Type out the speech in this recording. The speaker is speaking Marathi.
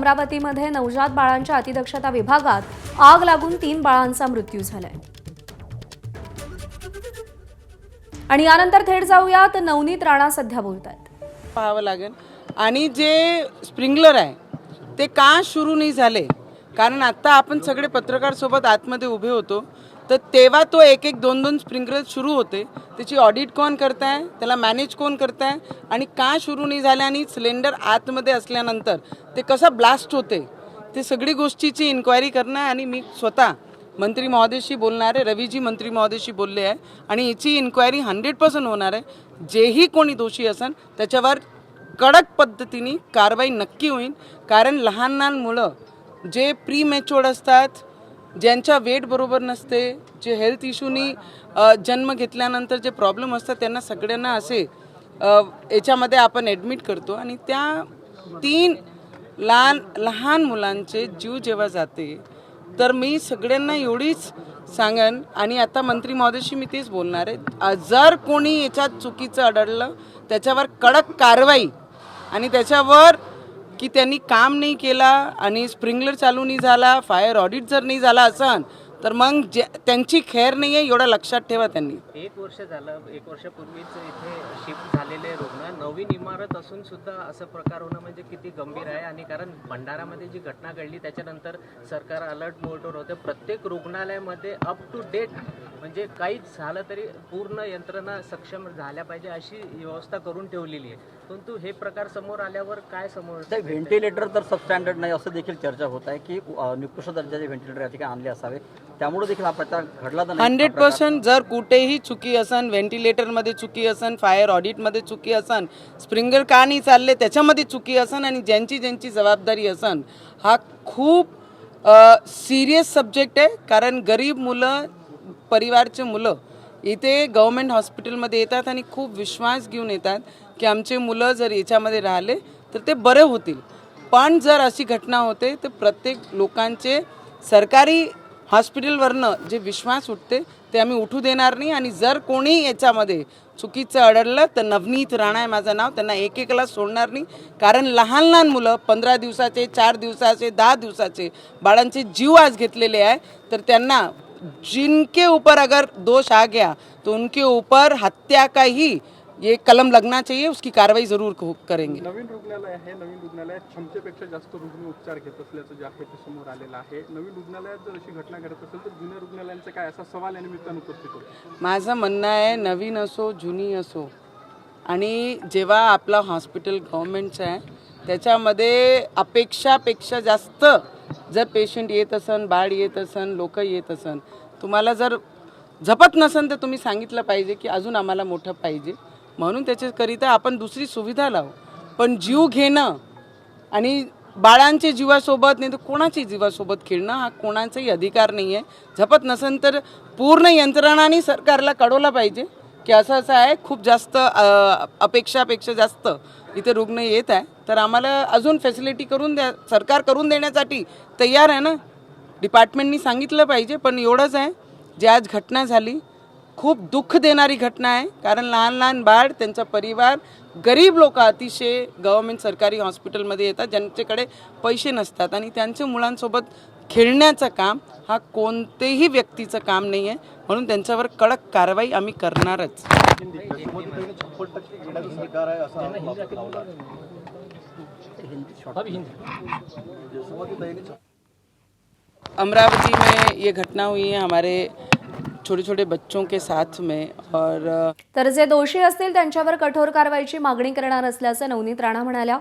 अमरावतीमध्ये नवजात बाळांच्या अतिदक्षता विभागात आग लागून 3 बाळांचा मृत्यू झालाय। आणि यानंतर थेट जाऊयात नवनीत राणा सध्या बोलतात। पाहावं लागेल आणि जे स्प्रिंकलर आहे ते का सुरू नाही झाले, कारण आता आपण सगळे पत्रकार सोबत आतमध्ये उभे होतो तर तेव्हा तो एक एक दोन दोन स्प्रिंकलर सुरू होते। त्याची ऑडिट कोण करताय, त्याला मॅनेज कोण करताय आणि का सुरू नाही झाले आणि सिलेंडर आतमध्ये असल्यानंतर ते कसं ब्लास्ट होते, ते सगळी गोष्टीची इन्क्वायरी करणं। आणि मी स्वतः मंत्री महोदयशी बोलणार आहे, रवीजी मंत्री महोदयशी बोलले आहे आणि याची इन्क्वायरी 100% होणार आहे। जेही कोणी दोषी असेल त्याच्यावर कडक पद्धतीने कारवाई नक्की होईल, कारण लहान लहान मुलं जे प्री मॅच्युअर्ड असतात, ज्यांच्या वेट बरोबर नसते, जे हेल्थ इश्यूनी जन्म घेतल्यानंतर जे प्रॉब्लेम असतात त्यांना सगळ्यांना असे याच्यामध्ये आपण ॲडमिट करतो आणि त्या 3 लहान मुलांचे जीव जेव्हा जाते तर मी सगळ्यांना एवढीच सांगेन आणि आता मंत्री महोदयशी मी तेच बोलणार आहे, जर कोणी याच्यात चुकीचं आढळलं त्याच्यावर कडक कारवाई आणि त्याच्यावर की त्यांनी काम नाही केला आणि स्प्रिंकलर चालू नाही झाला, फायर ऑडिट जर नाही झाला असन तर मग त्यांची खैर नाही आहे, एवढं लक्षात ठेवा त्यांनी। 1 वर्ष झालं, 1 वर्षापूर्वीच इथे शिफ्ट झालेले रुग्ण, नवीन इमारत असून सुद्धा असं प्रकार होणं म्हणजे किती गंभीर आहे। आणि कारण भंडारामध्ये जी घटना घडली त्याच्यानंतर सरकार अलर्ट मोडवर होते, प्रत्येक रुग्णालयामध्ये अप टू डेट म्हणजे काहीच झालं तरी पूर्ण यंत्रणा सक्षम झाल्या पाहिजे अशी व्यवस्था करून ठेवलेली आहे। परंतु हे प्रकार समोर आल्यावर काय समोर ते व्हेंटिलेटर तर सबस्टँडर्ड नाही असं देखील चर्चा होत आहे की निकृष्ट दर्जाचे व्हेंटिलेटर या ठिकाणी आणले असावे, त्यामुळे देखील हा प्रकार घडला तर 100% जर कुठेही चुकी असन, व्हेंटिलेटरमध्ये चुकी असन, फायर ऑडिटमध्ये चुकी असन, स्प्रिंकलर का नाही चालले त्याच्यामध्ये चुकी असन आणि ज्यांची जबाबदारी असन, हा खूप सिरियस सब्जेक्ट आहे। कारण गरीब मुलं, परिवारचे मुलं इथे गव्हर्मेंट हॉस्पिटलमध्ये येतात आणि खूप विश्वास घेऊन येतात की आमचे मुलं जर याच्यामध्ये राहिले तर ते बरे होतील। पण जर अशी घटना होते तर प्रत्येक लोकांचे सरकारी हॉस्पिटलवरनं जे विश्वास उठते ते आम्ही उठू देणार नाही। आणि जर कोणी याच्यामध्ये चुकीचं आढळलं तर नवनीत राणा आहे माझं नाव, त्यांना एकेकाला सोडणार नाही। कारण लहान लहान मुलं 15 दिवसाचे, 4 दिवसाचे, 10 दिवसाचे बाळांचे जीव आज घेतलेले आहे, तर त्यांना जिनके ऊपर अगर दोष आ गया तो उनके ऊपर हत्या का ही ये कलम लगना चाहिए, उसकी कार्रवाई जरूर करेंगे। नवीन रुग्णालय आहे, नवीन रुग्णालयात क्षमतेपेक्षा जास्त रुग्ण उपचार घेत असल्याचं जे आहे ते समोर आलेलं आहे। नवीन रुग्णालयात जर अशी घटना घडत असेल तर जुन्या रुग्णालयांचा काय, असा सवाल या निमित्तानं उपस्थित होतो। माझं म्हणणं आहे, नवीन असो जुनी असो, आणि जेव्हा आपलं हॉस्पिटल गव्हर्नमेंटचं आहे त्याच्यामध्ये अपेक्षापेक्षा जास्त जर पेशंट येत असन, बाळ येत असन, लोक येत असन, तुम्हाला जर झपत नसन तर तुम्ही सांगितलं पाहिजे की अजून आम्हाला मोठं पाहिजे, म्हणून त्याच्याकरिता आपण दुसरी सुविधा लावू। पण जीव घेणं आणि बाळांच्या जीवासोबत नाही तर कोणाच्या जीवासोबत खेळणं हा कोणाचाही अधिकार नाही आहे। झपत नसन तर पूर्ण यंत्रणाने सरकारला कळवलं पाहिजे की असं असं आहे, खूप जास्त अपेक्षापेक्षा जास्त इथे रुग्ण येत आहे, तर आम्हाला अजून फॅसिलिटी करून द्या। सरकार करून देण्यासाठी तयार आहे ना, डिपार्टमेंटनी सांगितलं पाहिजे। पण एवढंच आहे, जे आज घटना झाली खूप दुःख देणारी घटना आहे, कारण लहान लहान बाळ, त्यांचा परिवार, गरीब लोक अतिशय गव्हर्नमेंट सरकारी हॉस्पिटलमध्ये येतात ज्यांच्याकडे पैसे नसतात आणि त्यांच्या मुलांसोबत खेळण्याचं काम हा कोणतेही व्यक्तीचं काम नाही आहे, म्हणून त्यांच्यावर कडक कारवाई आम्ही करणारच। अमरावती में ये घटना हुई है हमारे छोटे छोटे बच्चों के साथ में, और तर जे दोषी असतील त्यांच्यावर कठोर कारवाईची मागणी करणार असल्याचं नवनीत राणा म्हणाल्या।